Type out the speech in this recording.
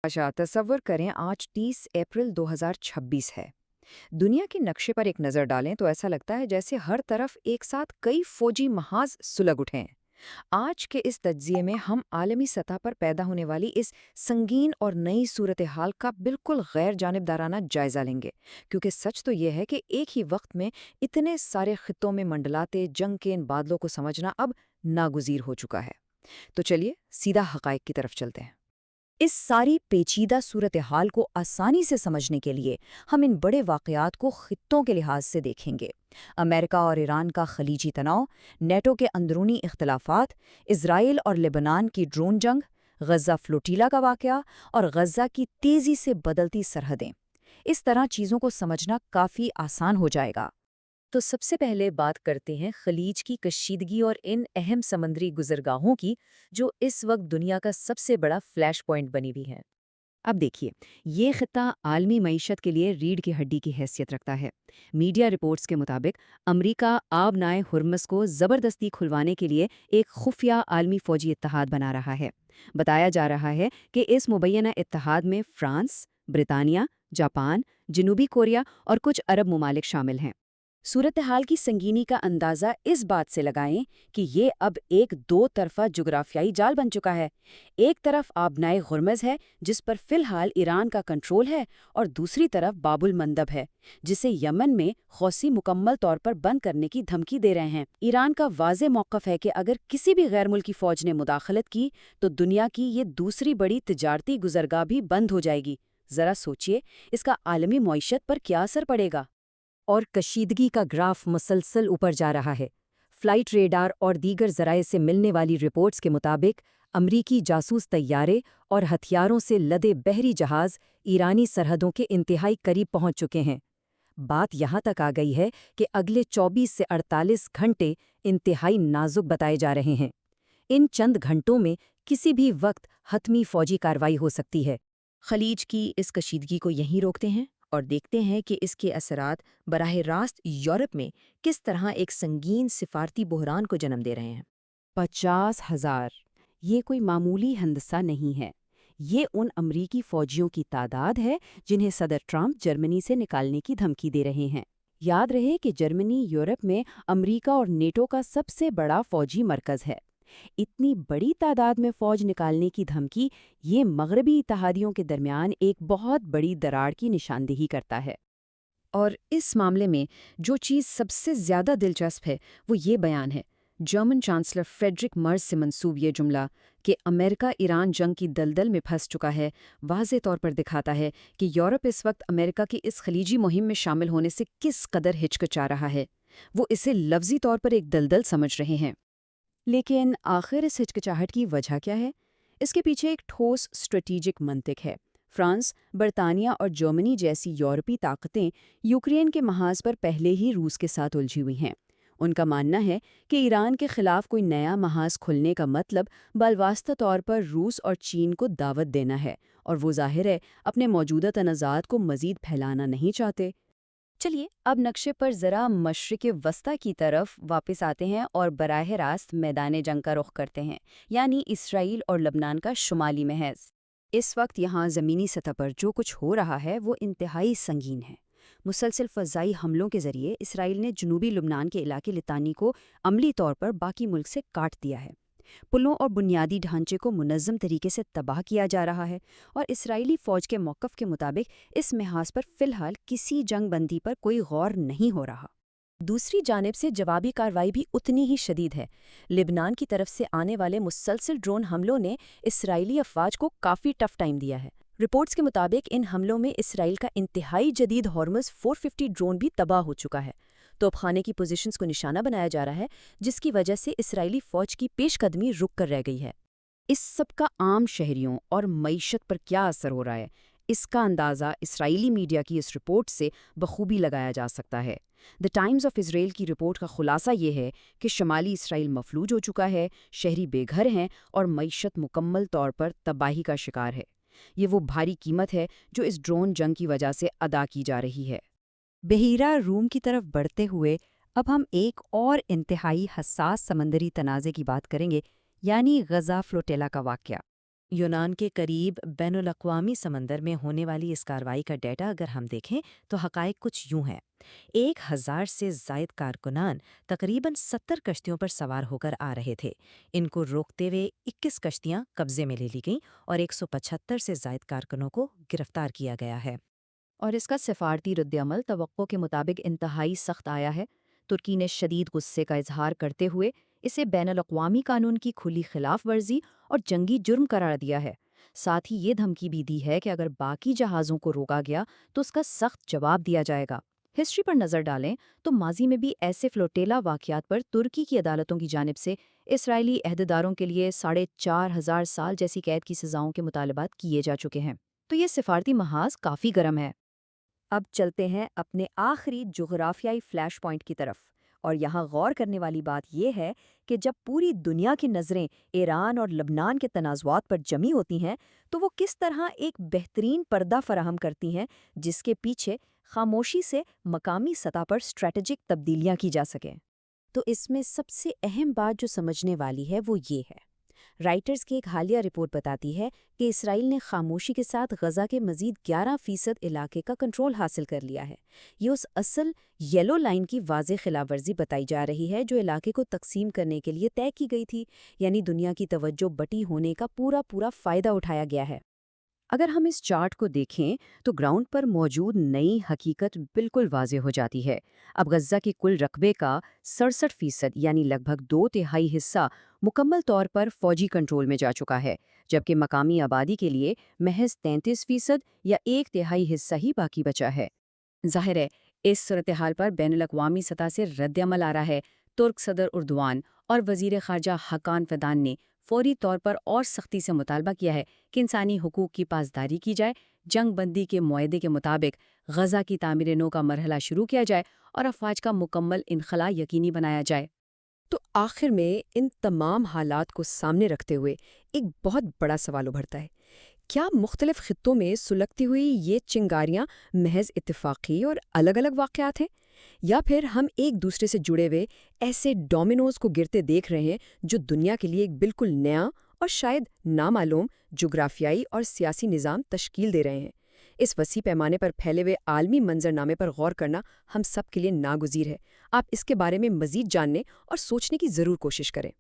अच्छा, तसव्वुर करें आज 30 अप्रैल 2026 है। दुनिया के नक्शे पर एक नज़र डालें तो ऐसा लगता है जैसे हर तरफ एक साथ कई फौजी महाज सुलग उठे हैं। आज के इस तज्जिए में हम आलमी सतह पर पैदा होने वाली इस संगीन और नई सूरत हाल का बिल्कुल गैर जानिबदाराना जायजा लेंगे, क्योंकि सच तो यह है कि एक ही वक्त में इतने सारे खित्तों में मंडलाते जंग के इन बादलों को समझना अब नागुजीर हो चुका है। तो चलिए सीधा हकायक की तरफ चलते हैं। इस सारी पेचीदा सूरत हाल को आसानी से समझने के लिए हम इन बड़े वाक़यात को खित्तों के लिहाज से देखेंगे। अमेरिका और ईरान का खलीजी तनाव, नेटो के अंदरूनी इख्तलाफात, इसराइल और लेबनान की ड्रोन जंग, गज़ा फ्लोटीला का वाक़या और गज़ा की तेज़ी से बदलती सरहदें। इस तरह चीज़ों को समझना काफ़ी आसान हो जाएगा। तो सबसे पहले बात करते हैं खलीज की कशीदगी और इन अहम समंदरी गुजरगाहों की, जो इस वक्त दुनिया का सबसे बड़ा फ्लैश पॉइंट बनी हुई है। अब देखिए, ये खित्ता आलमी मईशत के लिए रीढ़ की हड्डी की हैसियत रखता है। मीडिया रिपोर्ट्स के मुताबिक अमरीका आब नाए हुर्मुज़ को ज़बरदस्ती खुलवाने के लिए एक खुफिया आलमी फ़ौजी इत्तेहाद बना रहा है। बताया जा रहा है कि इस मुबैना इत्तेहाद में फ्रांस, ब्रितानिया, जापान, जनूबी कोरिया और कुछ अरब ममालिक शामिल हैं। सूरत हाल की संगीनी का अंदाज़ा इस बात से लगाएं कि ये अब एक दो तरफा जुग्राफियाई जाल बन चुका है। एक तरफ आबनाए हुर्मुज़ है, जिस पर फिलहाल ईरान का कंट्रोल है, और दूसरी तरफ बाबुल मंदब है, जिसे यमन में हौसी मुकम्मल तौर पर बंद करने की धमकी दे रहे हैं। ईरान का वाज़े मौक़िफ़ है कि अगर किसी भी गैर मुल्की फ़ौज ने मुदाखलत की तो दुनिया की ये दूसरी बड़ी तिजारती गुज़रगाह भी बंद हो जाएगी। ज़रा सोचिए, इसका आलमी मईशत पर क्या असर पड़ेगा। और कशीदगी का ग्राफ मुसलसल ऊपर जा रहा है। फ्लाइट रेडार और दीगर ज़राए से मिलने वाली रिपोर्ट्स के मुताबिक अमरीकी जासूस तैयारे और हथियारों से लदे बहरी जहाज़ ईरानी सरहदों के इंतहाई करीब पहुंच चुके हैं। बात यहाँ तक आ गई है कि अगले 24 से 48 घंटे इंतहाई नाजुक बताए जा रहे हैं। इन चंद घंटों में किसी भी वक्त हतमी फौजी कार्रवाई हो सकती है। खलीज की इस कशीदगी को यहीं रोकते हैं और देखते हैं कि इसके असरात बराह रास्त यूरोप में किस तरह एक संगीन सिफारती बहरान को जन्म दे रहे हैं। 50,000 ये कोई मामूली हंदसा नहीं है। ये उन अमरीकी फौजियों की तादाद है जिन्हें सदर ट्रंप जर्मनी से निकालने की धमकी दे रहे हैं। याद रहे कि जर्मनी यूरोप में अमरीका और नेटो का सबसे बड़ा फौजी मरकज़ है। इतनी बड़ी तादाद में फौज निकालने की धमकी ये मगरबी इत्तेहादियों के दरमियान एक बहुत बड़ी दरार की निशानदेही करता है। और इस मामले में जो चीज़ सबसे ज़्यादा दिलचस्प है वो ये बयान है। जर्मन चांसलर फ्रेडरिक मर्ज से मंसूब ये जुमला कि अमेरिका ईरान जंग की दलदल में फंस चुका है, वाज़े तौर पर दिखाता है कि यूरोप इस वक्त अमेरिका की इस खलीजी मुहिम में शामिल होने से किस कदर हिचकिचा रहा है। वो इसे लफ्ज़ी तौर पर एक दलदल समझ रहे हैं। लेकिन आखिर इस हिचकिचाहट की वजह क्या है? इसके पीछे एक ठोस स्ट्रेटेजिक मंतिक है। फ्रांस, बरतानिया और जर्मनी जैसी यूरोपीय ताकतें यूक्रेन के महाज पर पहले ही रूस के साथ उलझी हुई हैं। उनका मानना है कि ईरान के खिलाफ कोई नया महाज खुलने का मतलब बलवास्ता तौर पर रूस और चीन को दावत देना है, और वो जाहिर है अपने मौजूदा तनाज़ात को मज़ीद फैलाना नहीं चाहते। चलिए अब नक्शे पर ज़रा मशरिक़ वस्ता की तरफ वापस आते हैं और बराह रास्त मैदान जंग का रुख करते हैं, यानी इसराइल और लबनान का शुमाली महज। इस वक्त यहाँ ज़मीनी सतह पर जो कुछ हो रहा है वो इंतहाई संगीन है। मुसलसल फ़ज़ाई हमलों के ज़रिए इसराइल ने जनूबी लबनान के इलाके लितानी को अमली तौर पर बाकी मुल्क से काट दिया है। पुलों और बुनियादी ढांचे को मुनज़्ज़म तरीके से तबाह किया जा रहा है, और इसराइली फ़ौज के मौक़िफ़ के मुताबिक इस महाज पर फ़िलहाल किसी जंग बंदी पर कोई गौर नहीं हो रहा। दूसरी जानिब से जवाबी कार्रवाई भी उतनी ही शदीद है। लिबनान की तरफ से आने वाले मुसलसल ड्रोन हमलों ने इसराइली अफ़वाज को काफ़ी टफ टाइम दिया है। रिपोर्ट्स के मुताबिक इन हमलों में इसराइल का इंतहाई जदीद हॉर्मुज़ 450 ड्रोन भी तबाह हो चुका है। तोपखाने की पोजीशंस को निशाना बनाया जा रहा है, जिसकी वजह से इसराइली फ़ौज की पेशकदमी रुक कर रह गई है। इस सब का आम शहरियों और मईशत पर क्या असर हो रहा है, इसका अंदाज़ा इसराइली मीडिया की इस रिपोर्ट से बखूबी लगाया जा सकता है। द टाइम्स ऑफ इसराइल की रिपोर्ट का खुलासा ये है कि शमाली इसराइल मफलूज हो चुका है, शहरी बेघर हैं और मईशत मुकम्मल तौर पर तबाही का शिकार है। ये वो भारी कीमत है जो इस ड्रोन जंग की वजह से अदा की जा रही है। बहीरा रूम की तरफ बढ़ते हुए अब हम एक और इंतहाई हसास समंदरी तनाज़े की बात करेंगे, यानी गज़ा फ्लोटेला का वाक़या। یونان کے قریب بین الاقوامی سمندر میں ہونے والی اس کارروائی کا ڈیٹا اگر ہم دیکھیں تو حقائق کچھ یوں ہیں۔ 1000 سے زائد کارکنان تقریباً 70 کشتیوں پر سوار ہو کر آ رہے تھے۔ ان کو روکتے ہوئے 21 کشتیاں قبضے میں لے لی گئیں اور 175 سے زائد کارکنوں کو گرفتار کیا گیا ہے۔ اور اس کا سفارتی ردعمل توقع کے مطابق انتہائی سخت آیا ہے۔ ترکی نے شدید غصے کا اظہار کرتے ہوئے اسے بین الاقوامی قانون کی کھلی خلاف ورزی اور جنگی جرم قرار دیا ہے۔ ساتھ ہی یہ دھمکی بھی دی ہے کہ اگر باقی جہازوں کو روکا گیا تو اس کا سخت جواب دیا جائے گا۔ ہسٹری پر نظر ڈالیں تو ماضی میں بھی ایسے فلوٹیلا واقعات پر ترکی کی عدالتوں کی جانب سے اسرائیلی عہدیداروں کے لیے 4500 سال جیسی قید کی سزاؤں کے مطالبات کیے جا چکے ہیں۔ تو یہ سفارتی محاذ کافی گرم ہے۔ اب چلتے ہیں اپنے آخری جغرافیائی فلیش پوائنٹ کی طرف، اور یہاں غور کرنے والی بات یہ ہے کہ جب پوری دنیا کی نظریں ایران اور لبنان کے تنازعات پر جمی ہوتی ہیں تو وہ کس طرح ایک بہترین پردہ فراہم کرتی ہیں جس کے پیچھے خاموشی سے مقامی سطح پر اسٹریٹجک تبدیلیاں کی جا سکیں۔ تو اس میں سب سے اہم بات جو سمجھنے والی ہے وہ یہ ہے، رائٹرز کی ایک حالیہ رپورٹ بتاتی ہے کہ اسرائیل نے خاموشی کے ساتھ غزہ کے مزید 11% علاقے کا کنٹرول حاصل کر لیا ہے۔ یہ اس اصل یلو لائن کی واضح خلاف ورزی بتائی جا رہی ہے جو علاقے کو تقسیم کرنے کے لیے طے کی گئی تھی، یعنی دنیا کی توجہ بٹی ہونے کا پورا فائدہ اٹھایا گیا ہے۔ اگر ہم اس چارٹ کو دیکھیں تو گراؤنڈ پر موجود نئی حقیقت بالکل واضح ہو جاتی ہے۔ اب غزہ کے کل رقبے کا 67% یعنی لگ بھگ 2/3 حصہ مکمل طور پر فوجی کنٹرول میں جا چکا ہے، جبکہ مقامی آبادی کے لیے محض 33% یا 1/3 حصہ ہی باقی بچا ہے۔ ظاہر ہے اس صورتحال پر بین الاقوامی سطح سے رد عمل آ رہا ہے۔ ترک صدر اردوان اور وزیر خارجہ حقان فدان نے فوری طور پر اور سختی سے مطالبہ کیا ہے کہ انسانی حقوق کی پاسداری کی جائے، جنگ بندی کے معاہدے کے مطابق غزہ کی تعمیر نو کا مرحلہ شروع کیا جائے اور افواج کا مکمل انخلاء یقینی بنایا جائے۔ تو آخر میں ان تمام حالات کو سامنے رکھتے ہوئے ایک بہت بڑا سوال ابھرتا ہے، کیا مختلف خطوں میں سلگتی ہوئی یہ چنگاریاں محض اتفاقی اور الگ الگ واقعات ہیں، یا پھر ہم ایک دوسرے سے جڑے ہوئے ایسے ڈومینوز کو گرتے دیکھ رہے ہیں جو دنیا کے لیے ایک بالکل نیا اور شاید نامعلوم جغرافیائی اور سیاسی نظام تشکیل دے رہے ہیں؟ اس وسیع پیمانے پر پھیلے ہوئے عالمی منظرنامے پر غور کرنا ہم سب کے لیے ناگزیر ہے۔ آپ اس کے بارے میں مزید جاننے اور سوچنے کی ضرور کوشش کریں۔